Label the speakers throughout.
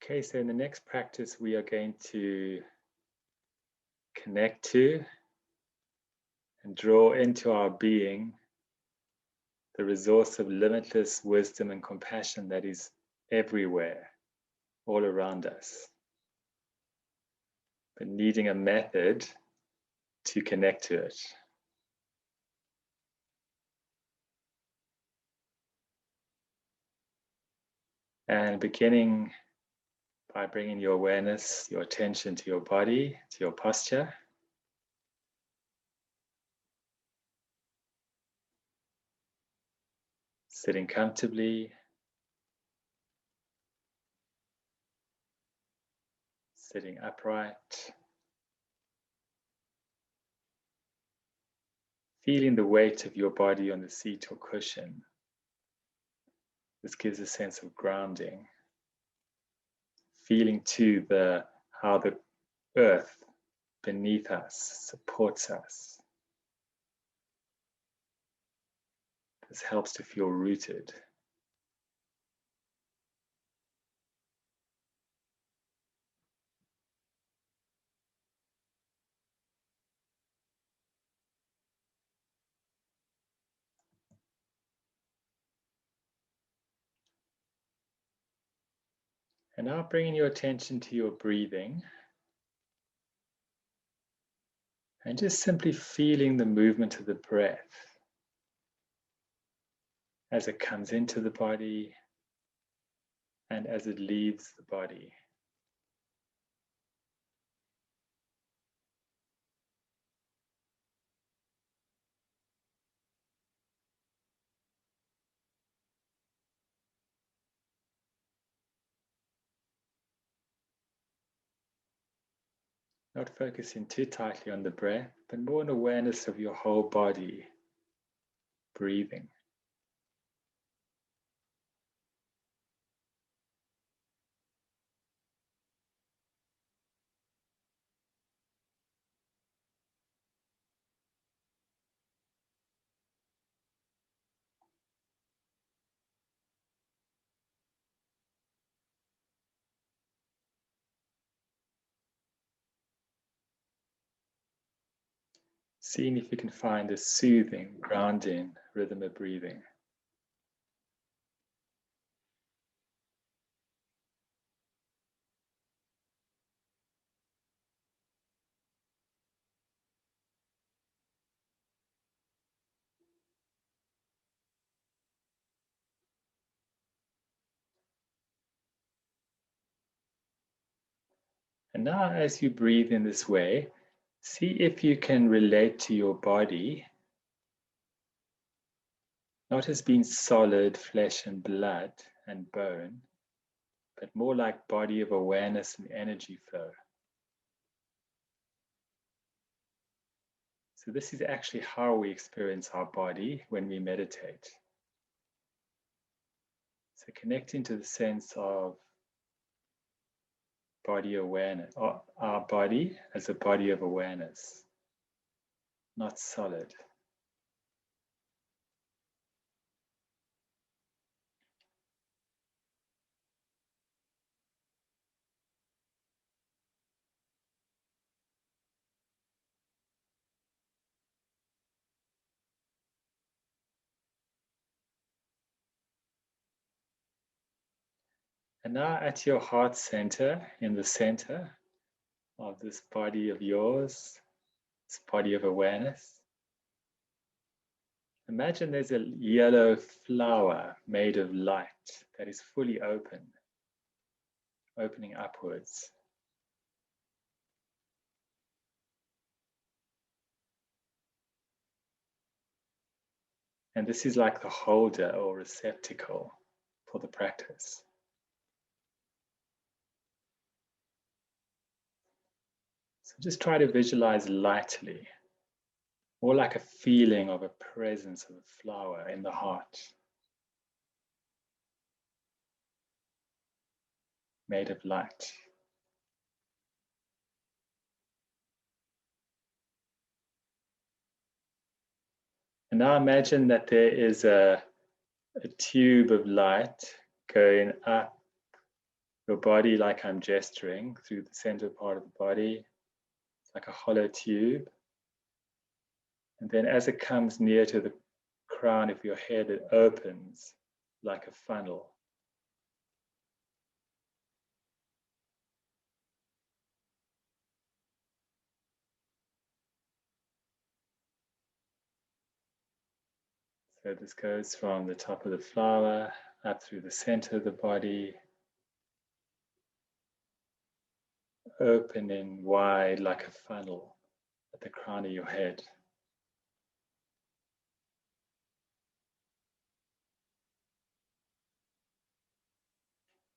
Speaker 1: Okay, so in the next practice, we are going to connect to and draw into our being the resource of limitless wisdom and compassion that is everywhere, all around us, but needing a method to connect to it. And beginning by bringing your awareness, your attention to your body, to your posture. Sitting comfortably, sitting upright, feeling the weight of your body on the seat or cushion. This gives a sense of grounding. Feeling too how the earth beneath us supports us. This helps to feel rooted. And now bringing your attention to your breathing and just simply feeling the movement of the breath as it comes into the body and as it leaves the body. Not focusing too tightly on the breath, but more an awareness of your whole body breathing. Seeing if you can find a soothing, grounding rhythm of breathing. And now as you breathe in this way, see if you can relate to your body, not as being solid flesh and blood and bone, but more like body of awareness and energy flow. So this is actually how we experience our body when we meditate. So connecting to the sense of body awareness, our body as a body of awareness, not solid. And now at your heart center, in the center of this body of yours, this body of awareness, imagine there's a yellow flower made of light that is fully open, opening upwards. And this is like the holder or receptacle for the practice. So just try to visualize lightly, more like a feeling of a presence of a flower in the heart, made of light. And now imagine that there is a tube of light going up your body like I'm gesturing through the center part of the body. It's like a hollow tube. And then as it comes near to the crown of your head, it opens like a funnel. So this goes from the top of the flower up through the center of the body, opening wide like a funnel at the crown of your head.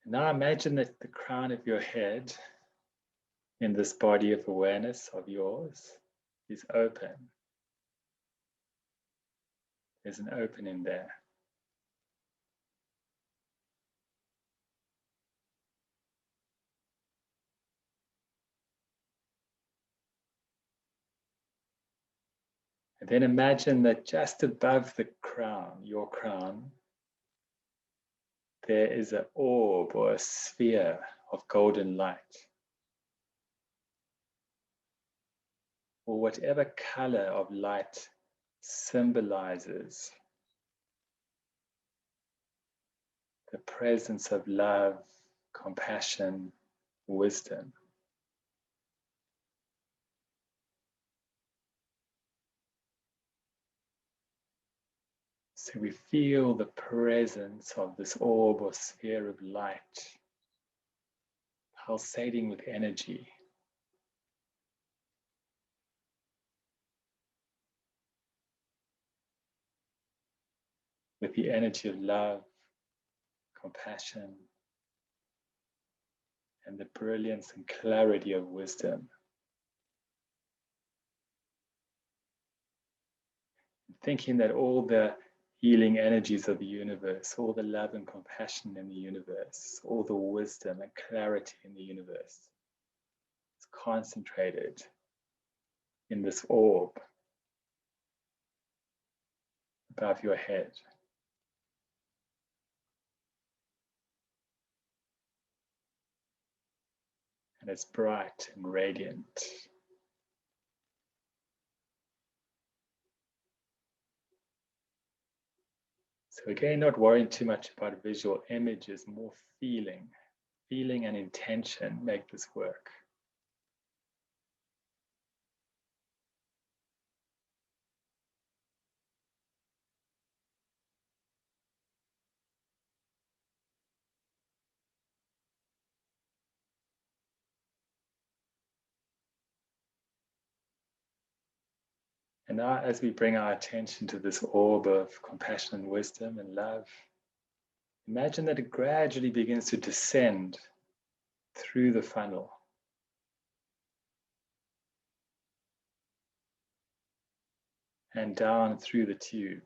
Speaker 1: And now imagine that the crown of your head in this body of awareness of yours is open. There's an opening there. And then imagine that just above the crown, your crown, there is an orb or a sphere of golden light, or whatever color of light symbolizes the presence of love, compassion, wisdom. So we feel the presence of this orb or sphere of light pulsating with energy. With the energy of love, compassion, and the brilliance and clarity of wisdom. Thinking that all the healing energies of the universe, all the love and compassion in the universe, all the wisdom and clarity in the universe is concentrated in this orb above your head. And it's bright and radiant. So again, not worrying too much about visual images, more feeling. Feeling and intention make this work. And now as we bring our attention to this orb of compassion and wisdom and love, imagine that it gradually begins to descend through the funnel. And down through the tube.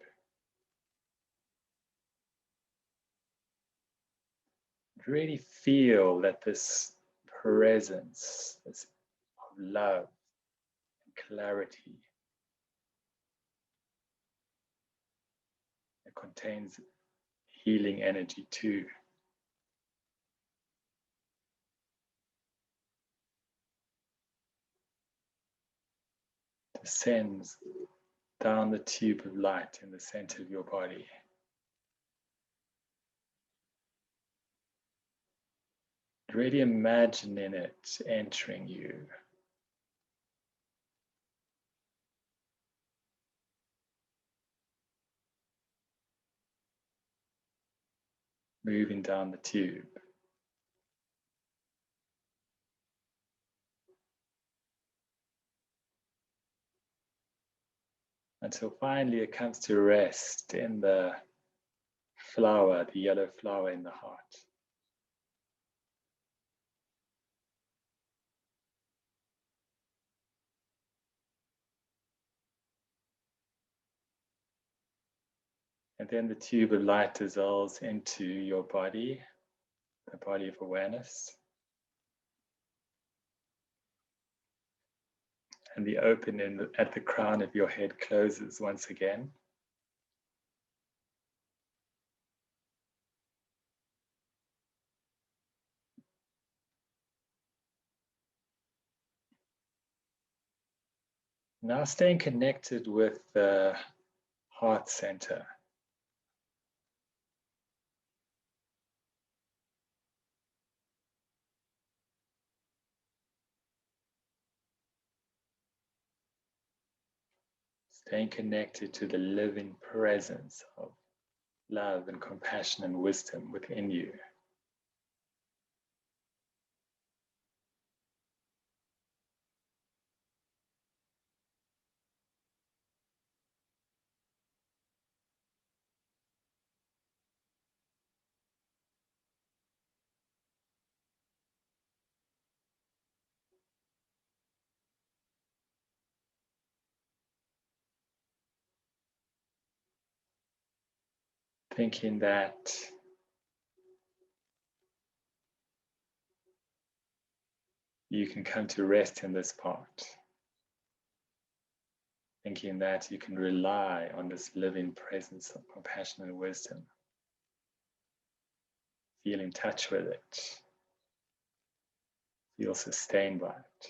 Speaker 1: Really feel that this presence, this of love and clarity, it contains healing energy too. Descends down the tube of light in the center of your body. Really imagining it entering you. Moving down the tube. Until finally it comes to rest in the flower, the yellow flower in the heart. And then the tube of light dissolves into your body, the body of awareness. And the opening at the crown of your head closes once again. Now staying connected with the heart center. Staying connected to the living presence of love and compassion and wisdom within you. Thinking that you can come to rest in this part. Thinking that you can rely on this living presence of compassion and wisdom. Feel in touch with it. Feel sustained by it.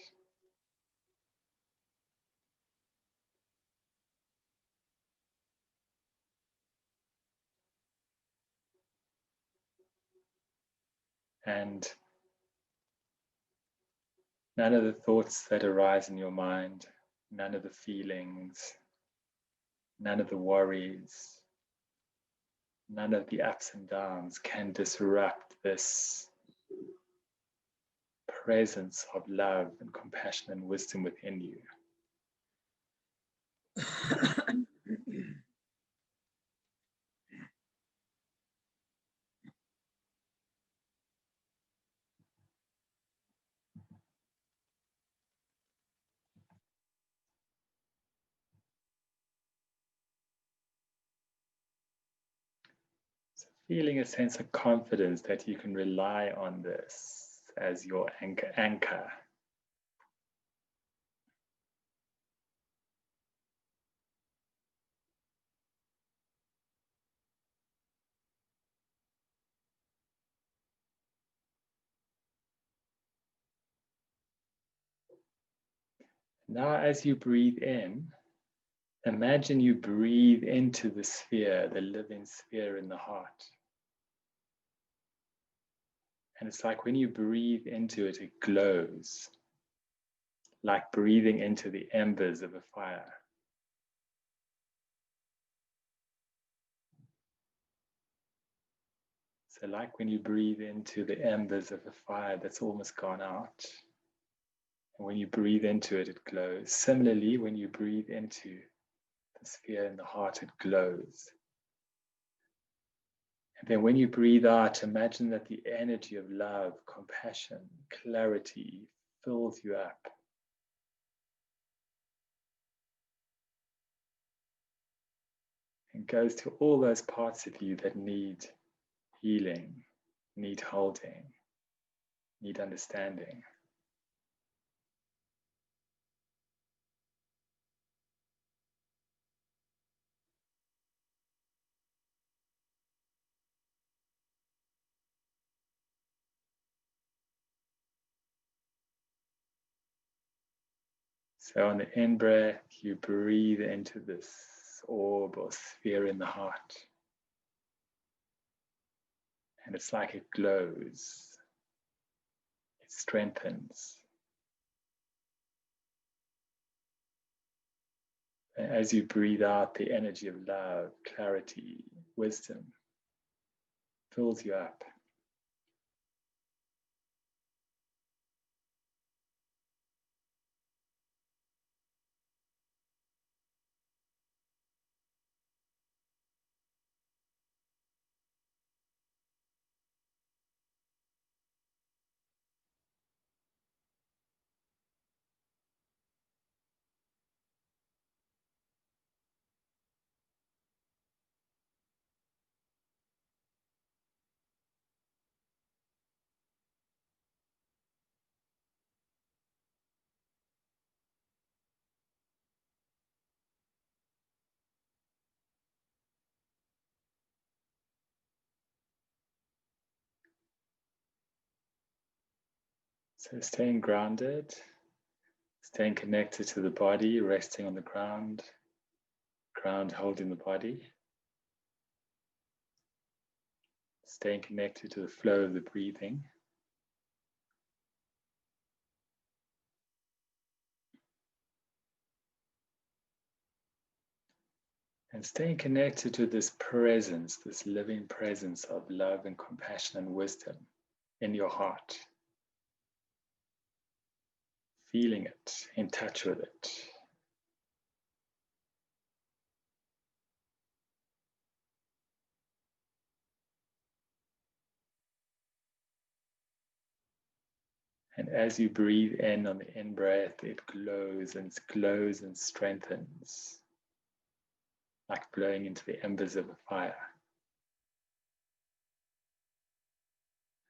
Speaker 1: And none of the thoughts that arise in your mind, none of the feelings, none of the worries, none of the ups and downs can disrupt this presence of love and compassion and wisdom within you. So feeling a sense of confidence that you can rely on this as your anchor. Now, as you breathe in, imagine you breathe into the sphere, the living sphere in the heart. And it's like when you breathe into it, it glows, like breathing into the embers of a fire. So like when you breathe into the embers of a fire that's almost gone out, and when you breathe into it, it glows. Similarly, when you breathe into the sphere in the heart, it glows. And then when you breathe out, imagine that the energy of love, compassion, clarity fills you up. And goes to all those parts of you that need healing, need holding, need understanding. So on the in-breath, you breathe into this orb or sphere in the heart. And it's like it glows, it strengthens. And as you breathe out, the energy of love, clarity, wisdom fills you up. So staying grounded, Staying connected to the body, resting on the ground, ground holding the body. Staying connected to the flow of the breathing. And staying connected to this presence, this living presence of love and compassion and wisdom in your heart. Feeling it, in touch with it. And as you breathe in on the in-breath, it glows and strengthens, like blowing into the embers of a fire.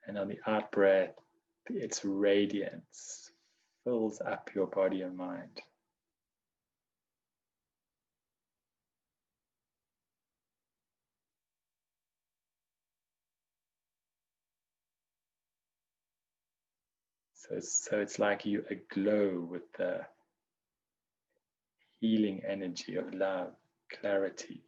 Speaker 1: And on the out-breath, its radiance fills up your body and mind. So it's like you aglow with the healing energy of love, clarity.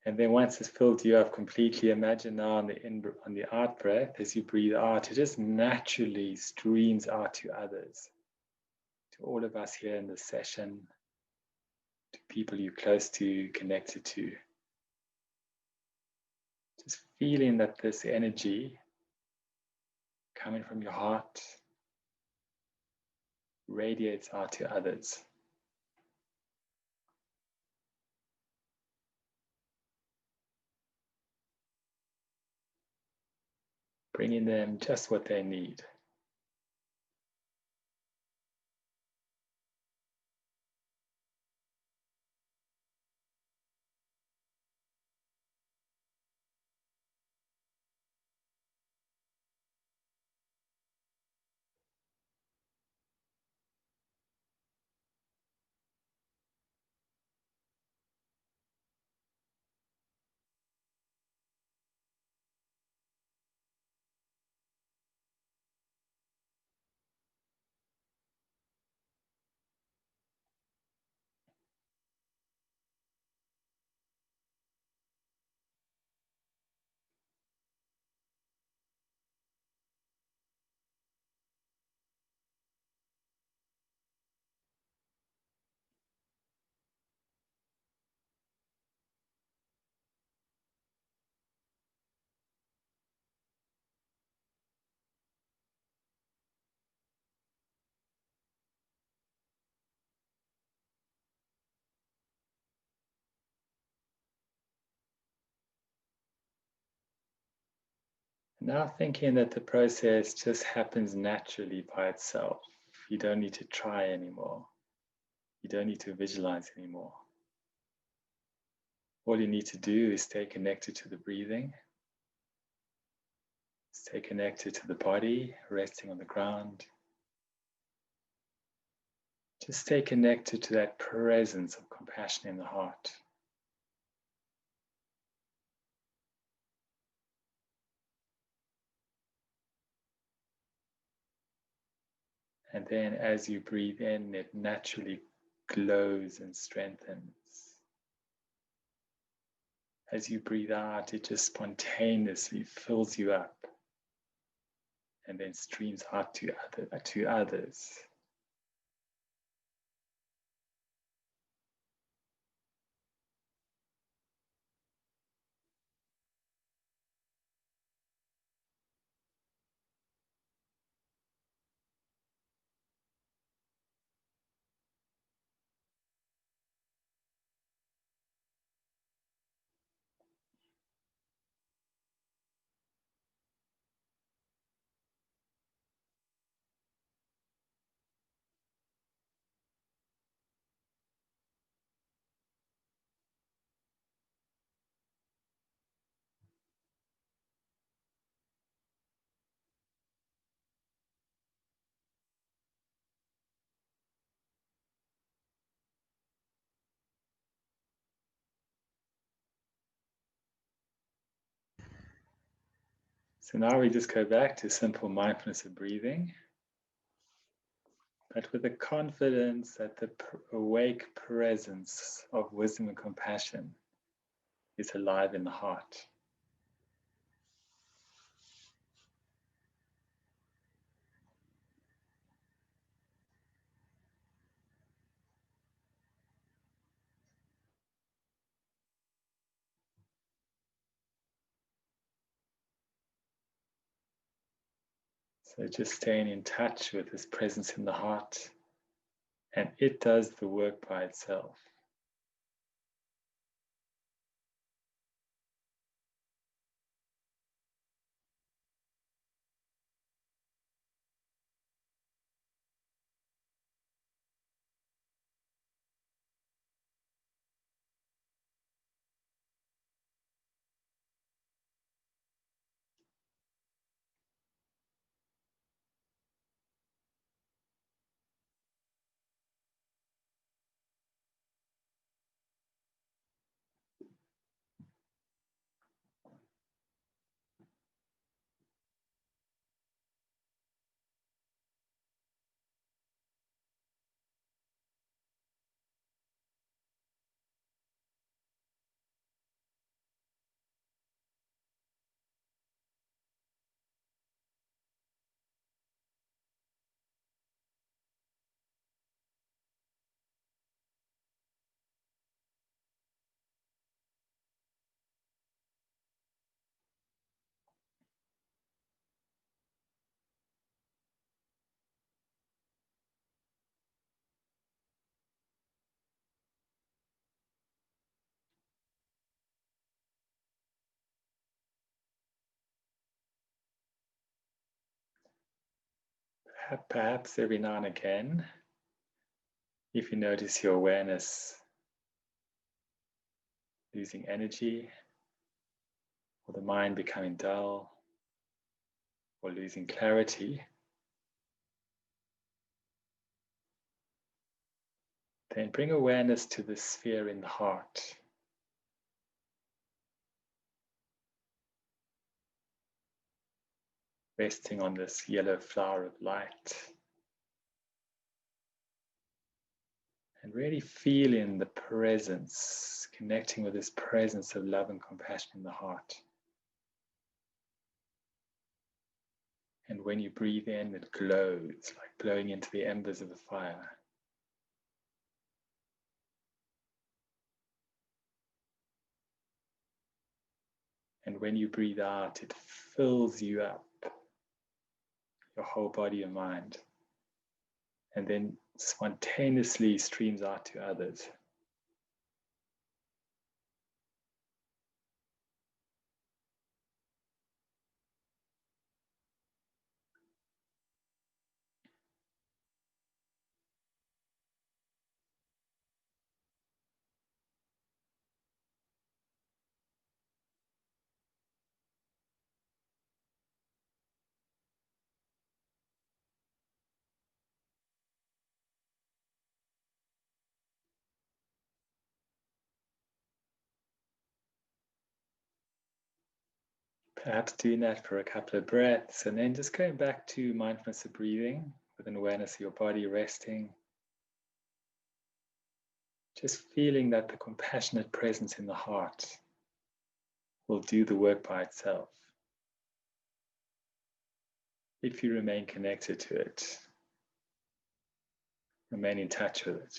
Speaker 1: And then once it's filled you up completely, imagine now on the out breath, as you breathe out, it just naturally streams out to others, to all of us here in this session, to people you're close to, connected to. Just feeling that this energy coming from your heart radiates out to others. Bringing them just what they need. Now thinking that the process just happens naturally by itself. You don't need to try anymore. You don't need to visualize anymore. All you need to do is stay connected to the breathing. Stay connected to the body, resting on the ground. Just stay connected to that presence of compassion in the heart. And then as you breathe in, it naturally glows and strengthens. As you breathe out, it just spontaneously fills you up and then streams out to others. So now we just go back to simple mindfulness of breathing, but with the confidence that the awake presence of wisdom and compassion is alive in the heart. So just staying in touch with this presence in the heart, and it does the work by itself. Perhaps every now and again, if you notice your awareness losing energy, or the mind becoming dull, or losing clarity, then bring awareness to the sphere in the heart. Resting on this yellow flower of light. And really feeling the presence, connecting with this presence of love and compassion in the heart. And when you breathe in, it glows, like blowing into the embers of a fire. And when you breathe out, it fills you up, your whole body and mind, and then spontaneously streams out to others. Perhaps doing that for a couple of breaths, and then just going back to mindfulness of breathing with an awareness of your body resting. Just feeling that the compassionate presence in the heart will do the work by itself if you remain connected to it, remain in touch with it.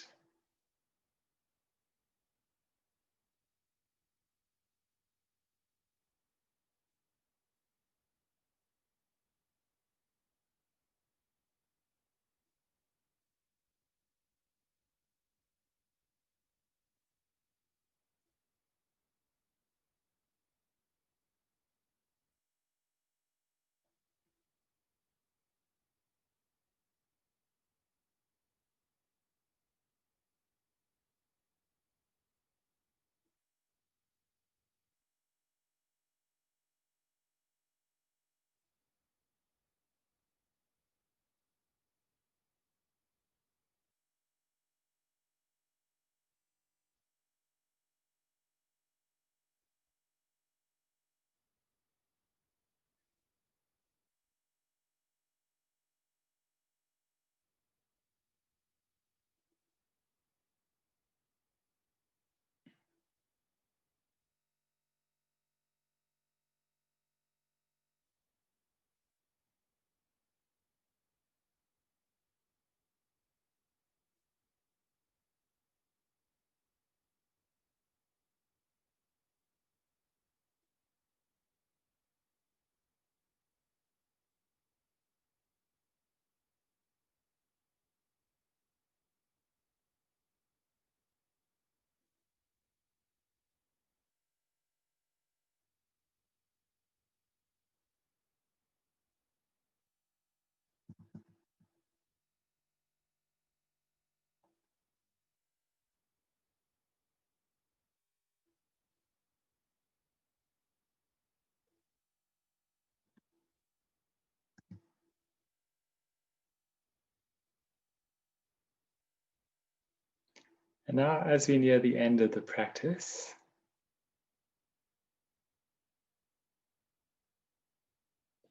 Speaker 1: And now, as we near the end of the practice,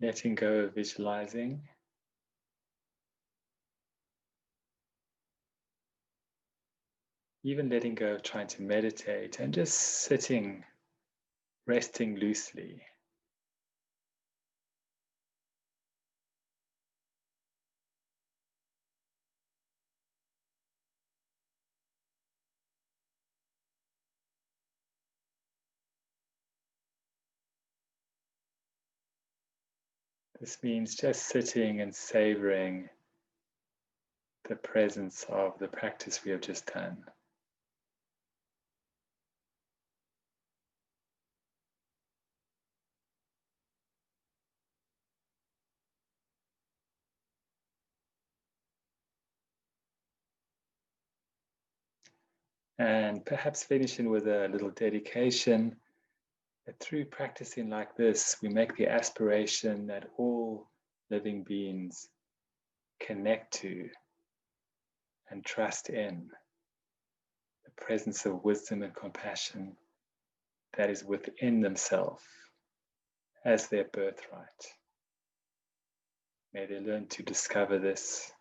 Speaker 1: letting go of visualizing, even letting go of trying to meditate and just sitting, resting loosely. This means just sitting and savoring the presence of the practice we have just done. And perhaps finishing with a little dedication that through practicing like this, we make the aspiration that all living beings connect to and trust in the presence of wisdom and compassion that is within themselves as their birthright. May they learn to discover this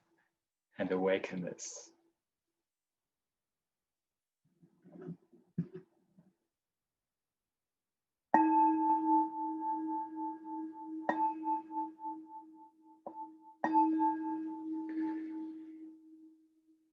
Speaker 1: and awaken this.